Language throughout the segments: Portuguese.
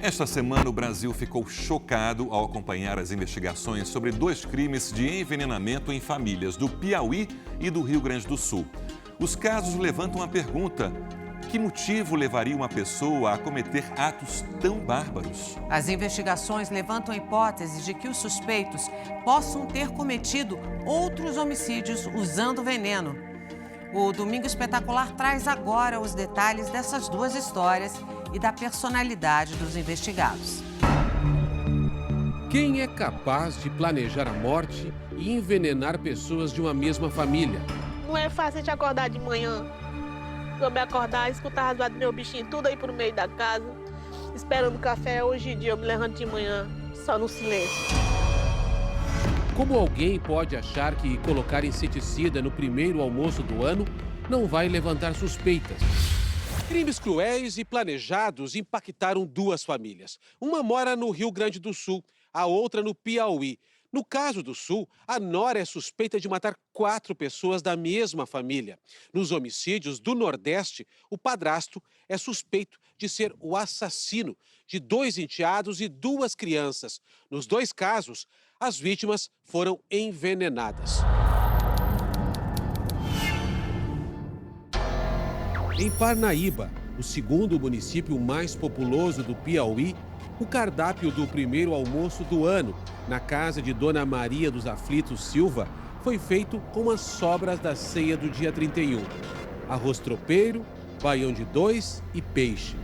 Esta semana, o Brasil ficou chocado ao acompanhar as investigações sobre 2 crimes de envenenamento em famílias do Piauí e do Rio Grande do Sul. Os casos levantam a pergunta: que motivo levaria uma pessoa a cometer atos tão bárbaros? As investigações levantam a hipótese de que os suspeitos possam ter cometido outros homicídios usando veneno. O Domingo Espetacular traz agora os detalhes dessas 2 histórias e da personalidade dos investigados. Quem é capaz de planejar a morte e envenenar pessoas de uma mesma família? Não é fácil de acordar de manhã. Eu me acordar, escutar as vozes do meu bichinho tudo aí por meio da casa, esperando café. Hoje em dia eu me levanto de manhã, só no silêncio. Como alguém pode achar que colocar inseticida no primeiro almoço do ano não vai levantar suspeitas? Crimes cruéis e planejados impactaram 2 famílias. Uma mora no Rio Grande do Sul, a outra no Piauí. No caso do Sul, a nora é suspeita de matar 4 pessoas da mesma família. Nos homicídios do Nordeste, o padrasto é suspeito de ser o assassino de 2 enteados e 2 crianças. Nos 2 casos, as vítimas foram envenenadas. Em Parnaíba, o segundo município mais populoso do Piauí, o cardápio do primeiro almoço do ano, na casa de Dona Maria dos Aflitos Silva, foi feito com as sobras da ceia do dia 31. Arroz tropeiro, baião de 2 e peixe.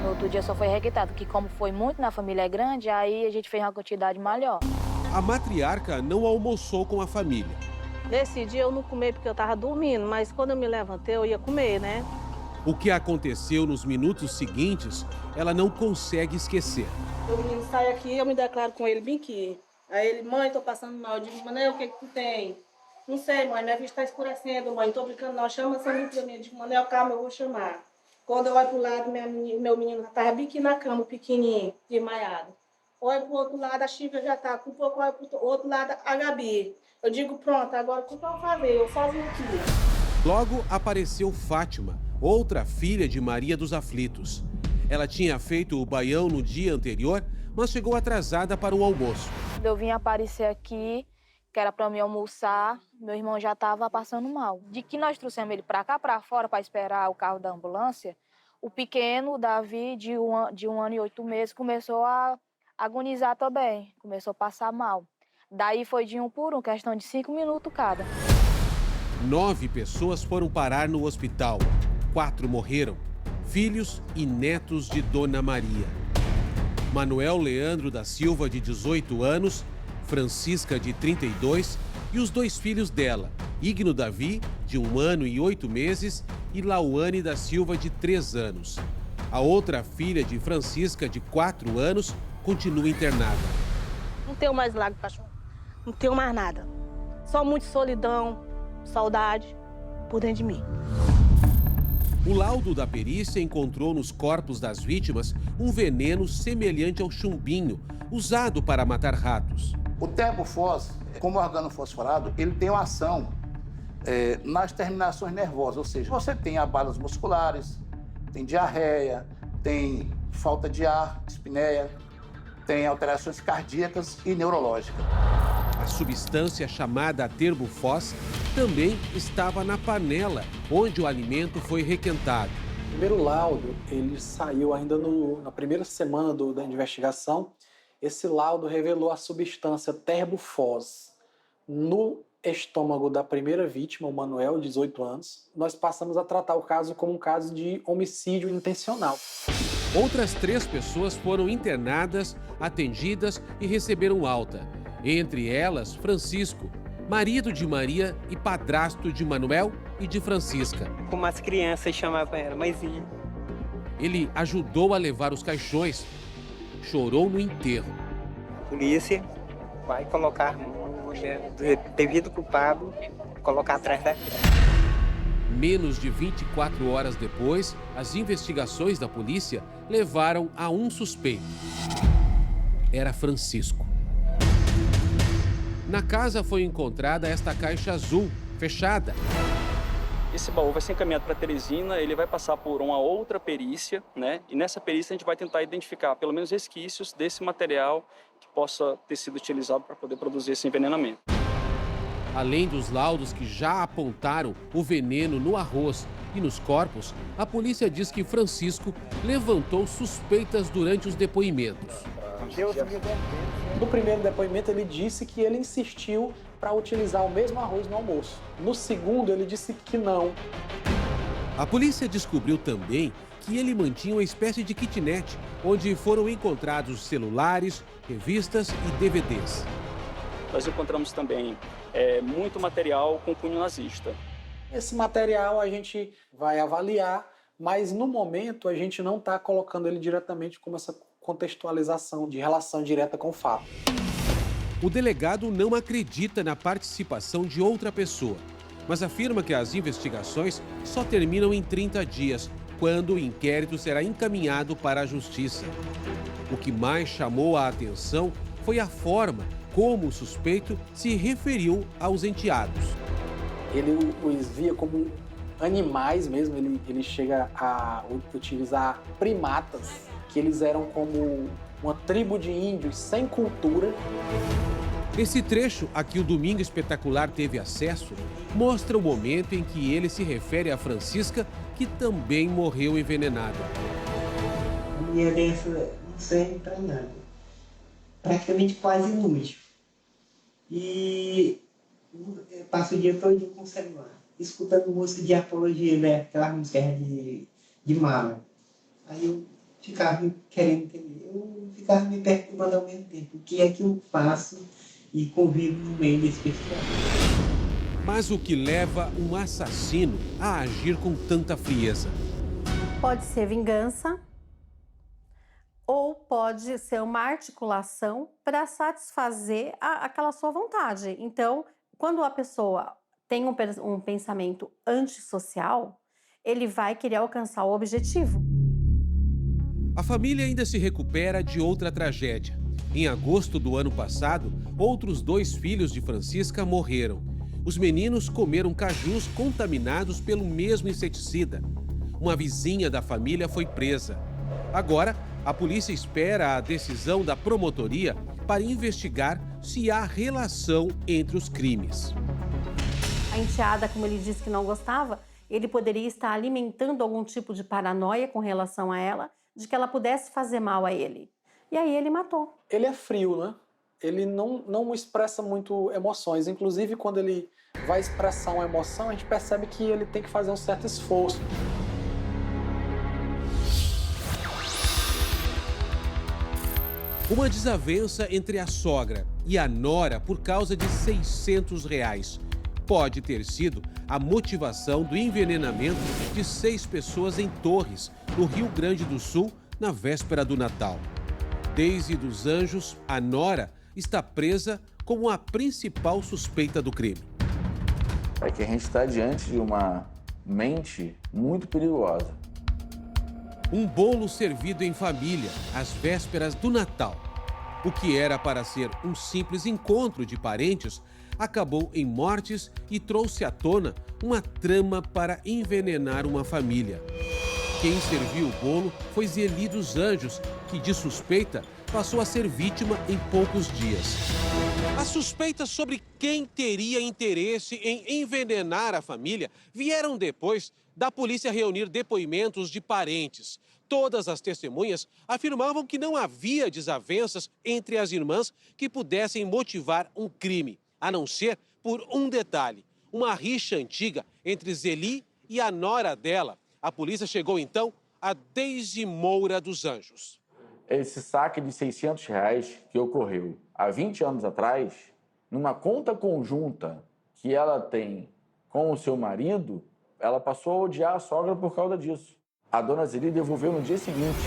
No outro dia só foi requentado, que como foi muito na família grande, aí a gente fez uma quantidade maior. A matriarca não almoçou com a família. Nesse dia eu não comi porque eu estava dormindo, mas quando eu me levantei eu ia comer, né? O que aconteceu nos minutos seguintes, ela não consegue esquecer. O menino sai aqui, eu me declaro com ele bem aqui. Aí ele: mãe, tô passando mal. Eu digo: Manel, o que que tu tem? Não sei, mãe, minha vista tá escurecendo, mãe, não tô brincando não. Chama essa menina pra mim. Eu digo: Manel, calma, eu vou chamar. Quando eu olho pro lado, meu menino já tava bem aqui na cama, pequenininho, desmaiado. Olho pro outro lado, a Chívia já tá. Com um pouco, olho pro outro lado, a Gabi. Eu digo: pronto, agora o que eu vou fazer? Eu sozinho aqui. Logo apareceu Fátima, outra filha de Maria dos Aflitos. Ela tinha feito o baião no dia anterior, mas chegou atrasada para o almoço. Quando eu vim aparecer aqui, que era para mim almoçar, meu irmão já estava passando mal. De que nós trouxemos ele para cá, para fora, para esperar o carro da ambulância, o pequeno, o Davi, de um ano e 8 meses, começou a agonizar também, começou a passar mal. Daí foi de 1 por 1, questão de 5 minutos cada. 9 pessoas foram parar no hospital. 4 morreram, filhos e netos de Dona Maria. Manuel Leandro da Silva, de 18 anos, Francisca, de 32, e os 2 filhos dela, Igno Davi, de 1 ano e 8 meses, e Lauane da Silva, de 3 anos. A outra filha de Francisca, de 4 anos, continua internada. Não tenho mais lago pra chorar. Não tenho mais nada. Só muita solidão, saudade por dentro de mim. O laudo da perícia encontrou nos corpos das vítimas um veneno semelhante ao chumbinho, usado para matar ratos. O terbufós, como organofosforado, ele tem uma ação nas terminações nervosas, ou seja, você tem abalos musculares, tem diarreia, tem falta de ar, dispneia, tem alterações cardíacas e neurológicas. A substância chamada terbufós também estava na panela onde o alimento foi requentado. O primeiro laudo, ele saiu ainda na primeira semana da investigação. Esse laudo revelou a substância terbufós no estômago da primeira vítima, o Manuel, de 18 anos. Nós passamos a tratar o caso como um caso de homicídio intencional. Outras 3 pessoas foram internadas, atendidas e receberam alta. Entre elas, Francisco, marido de Maria e padrasto de Manuel e de Francisca. Como as crianças chamavam ela, mãezinha. Ele ajudou a levar os caixões, chorou no enterro. A polícia vai colocar do devido culpado, colocar atrás da criança. Menos de 24 horas depois, as investigações da polícia levaram a um suspeito. Era Francisco. Na casa foi encontrada esta caixa azul, fechada. Esse baú vai ser encaminhado para Teresina, ele vai passar por uma outra perícia, né? E nessa perícia a gente vai tentar identificar pelo menos resquícios desse material que possa ter sido utilizado para poder produzir esse envenenamento. Além dos laudos que já apontaram o veneno no arroz e nos corpos, a polícia diz que Francisco levantou suspeitas durante os depoimentos. No primeiro depoimento, ele disse que ele insistiu para utilizar o mesmo arroz no almoço. No segundo, ele disse que não. A polícia descobriu também que ele mantinha uma espécie de kitnet, onde foram encontrados celulares, revistas e DVDs. Nós encontramos também muito material com cunho nazista. Esse material a gente vai avaliar, mas no momento a gente não está colocando ele diretamente como essa contextualização de relação direta com o fato. O delegado não acredita na participação de outra pessoa, mas afirma que as investigações só terminam em 30 dias, quando o inquérito será encaminhado para a justiça. O que mais chamou a atenção foi a forma como o suspeito se referiu aos enteados. Ele os via como animais mesmo, ele chega a utilizar primatas, que eles eram como uma tribo de índios sem cultura. Esse trecho a que o Domingo Espetacular teve acesso mostra o momento em que ele se refere a Francisca, que também morreu envenenada. Minha dessa não serve para nada. Praticamente quase inútil. E eu passo o dia todo com o celular, escutando música de apologia, né? Aquela música de mala. Aí eu ficava querendo entender, eu ficava me perguntando ao mesmo tempo o que é que eu faço e convivo no meio desse pessoal. Mas o que leva um assassino a agir com tanta frieza? Pode ser vingança ou pode ser uma articulação para satisfazer aquela sua vontade. Então, quando a pessoa tem um pensamento antissocial, ele vai querer alcançar o objetivo. A família ainda se recupera de outra tragédia. Em agosto do ano passado, outros 2 filhos de Francisca morreram. Os meninos comeram cajus contaminados pelo mesmo inseticida. Uma vizinha da família foi presa. Agora, a polícia espera a decisão da promotoria para investigar se há relação entre os crimes. A enteada, como ele disse que não gostava, ele poderia estar alimentando algum tipo de paranoia com relação a ela, de que ela pudesse fazer mal a ele. E aí ele matou. Ele é frio, né? Ele não expressa muito emoções. Inclusive, quando ele vai expressar uma emoção, a gente percebe que ele tem que fazer um certo esforço. Uma desavença entre a sogra e a nora por causa de R$600 pode ter sido a motivação do envenenamento de 6 pessoas em Torres, no Rio Grande do Sul, na véspera do Natal. Deise dos Anjos, a nora, está presa como a principal suspeita do crime. É que a gente está diante de uma mente muito perigosa. Um bolo servido em família, às vésperas do Natal. O que era para ser um simples encontro de parentes, acabou em mortes e trouxe à tona uma trama para envenenar uma família. Quem serviu o bolo foi Zeli dos Anjos, que de suspeita passou a ser vítima em poucos dias. As suspeitas sobre quem teria interesse em envenenar a família vieram depois da polícia reunir depoimentos de parentes. Todas as testemunhas afirmavam que não havia desavenças entre as irmãs que pudessem motivar um crime, a não ser por um detalhe, uma rixa antiga entre Zeli e a nora dela. A polícia chegou então a Deise Moura dos Anjos. Esse saque de R$600 que ocorreu há 20 anos atrás, numa conta conjunta que ela tem com o seu marido, ela passou a odiar a sogra por causa disso. A dona Zeli devolveu no dia seguinte.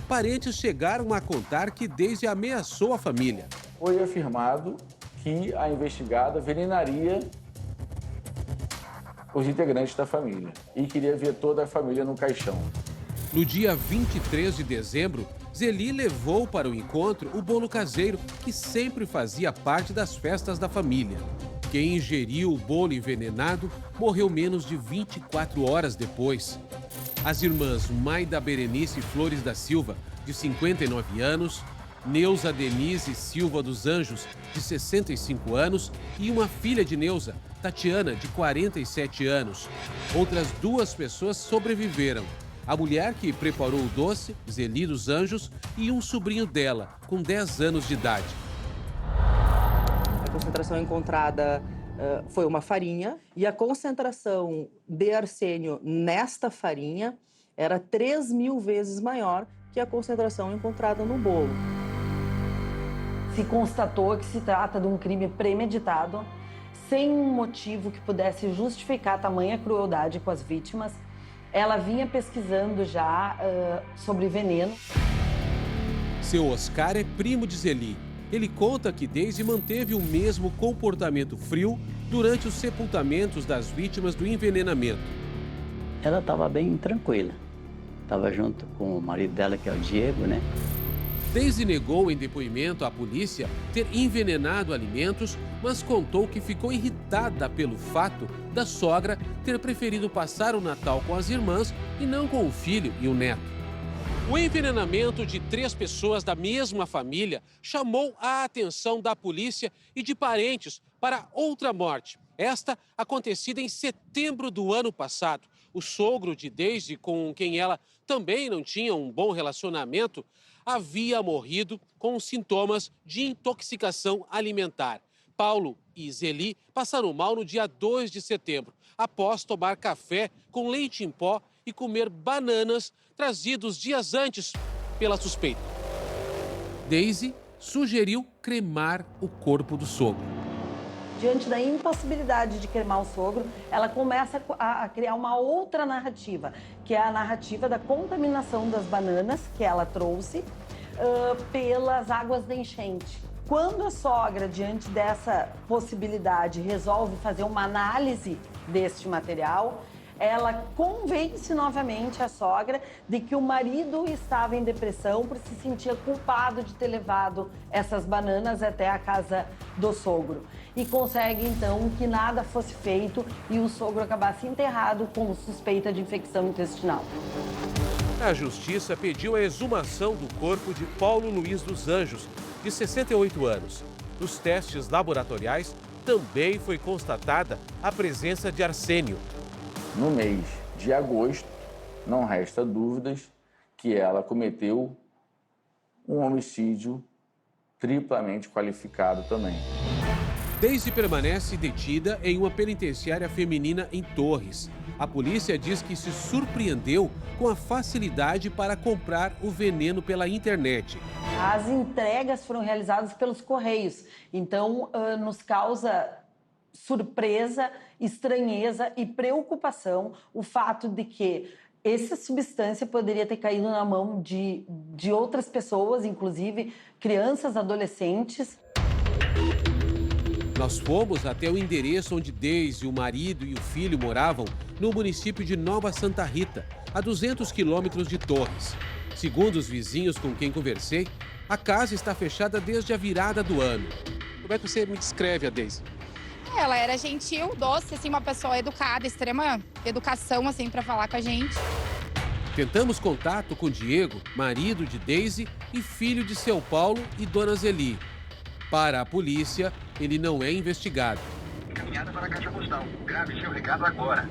Parentes chegaram a contar que Deise ameaçou a família. Foi afirmado que a investigada envenenaria os integrantes da família e queria ver toda a família no caixão. No dia 23 de dezembro, Zeli levou para o encontro o bolo caseiro que sempre fazia parte das festas da família. Quem ingeriu o bolo envenenado morreu menos de 24 horas depois. As irmãs Maida Berenice Flores da Silva, de 59 anos, Neuza Denise Silva dos Anjos, de 65 anos, e uma filha de Neuza, Tatiana, de 47 anos. Outras 2 pessoas sobreviveram. A mulher que preparou o doce, Zeli dos Anjos, e um sobrinho dela, com 10 anos de idade. A concentração encontrada foi uma farinha, e a concentração de arsênio nesta farinha era 3.000 vezes maior que a concentração encontrada no bolo. Se constatou que se trata de um crime premeditado, sem um motivo que pudesse justificar tamanha crueldade com as vítimas. Ela vinha pesquisando já sobre veneno. Seu Oscar é primo de Zeli. Ele conta que Deise manteve o mesmo comportamento frio durante os sepultamentos das vítimas do envenenamento. Ela estava bem tranquila. Estava junto com o marido dela, que é o Diego, né? Deise negou em depoimento à polícia ter envenenado alimentos, mas contou que ficou irritada pelo fato da sogra ter preferido passar o Natal com as irmãs e não com o filho e o neto. O envenenamento de 3 pessoas da mesma família chamou a atenção da polícia e de parentes para outra morte. Esta acontecida em setembro do ano passado. O sogro de Deise, com quem ela também não tinha um bom relacionamento, havia morrido com sintomas de intoxicação alimentar. Paulo e Zeli passaram mal no dia 2 de setembro, após tomar café com leite em pó e comer bananas trazidos dias antes pela suspeita. Deise sugeriu cremar o corpo do sogro. Diante da impossibilidade de cremar o sogro, ela começa a criar uma outra narrativa, que é a narrativa da contaminação das bananas que ela trouxe pelas águas da enchente. Quando a sogra, diante dessa possibilidade, resolve fazer uma análise deste material, ela convence novamente a sogra de que o marido estava em depressão por se sentir culpado de ter levado essas bananas até a casa do sogro. E consegue, então, que nada fosse feito e o sogro acabasse enterrado com suspeita de infecção intestinal. A justiça pediu a exumação do corpo de Paulo Luiz dos Anjos, de 68 anos. Nos testes laboratoriais também foi constatada a presença de arsênio. No mês de agosto, não resta dúvidas que ela cometeu um homicídio triplamente qualificado também. Deise permanece detida em uma penitenciária feminina em Torres. A polícia diz que se surpreendeu com a facilidade para comprar o veneno pela internet. As entregas foram realizadas pelos Correios, então nos causa surpresa, estranheza e preocupação o fato de que essa substância poderia ter caído na mão de outras pessoas, inclusive crianças, adolescentes. Nós fomos até o endereço onde Deise, o marido e o filho moravam, no município de Nova Santa Rita, a 200 quilômetros de Torres. Segundo os vizinhos com quem conversei, a casa está fechada desde a virada do ano. Como é que você me descreve a Deise? Ela era gentil, doce, assim, uma pessoa educada, extrema educação, assim, para falar com a gente. Tentamos contato com Diego, marido de Deise e filho de seu Paulo e dona Zeli. Para a polícia, ele não é investigado. Encaminhada para a caixa postal. Grave seu recado agora.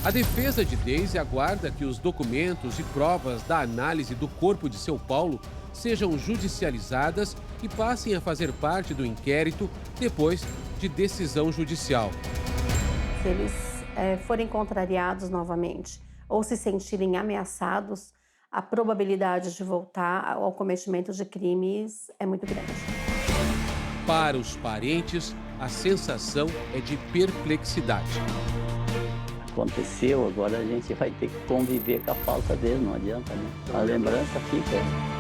A defesa de Deise aguarda que os documentos e provas da análise do corpo de seu Paulo sejam judicializadas e passem a fazer parte do inquérito depois de decisão judicial. Se eles forem contrariados novamente ou se sentirem ameaçados, a probabilidade de voltar ao cometimento de crimes é muito grande. Para os parentes, a sensação é de perplexidade. Aconteceu, agora a gente vai ter que conviver com a falta dele, não adianta, né? A lembrança fica.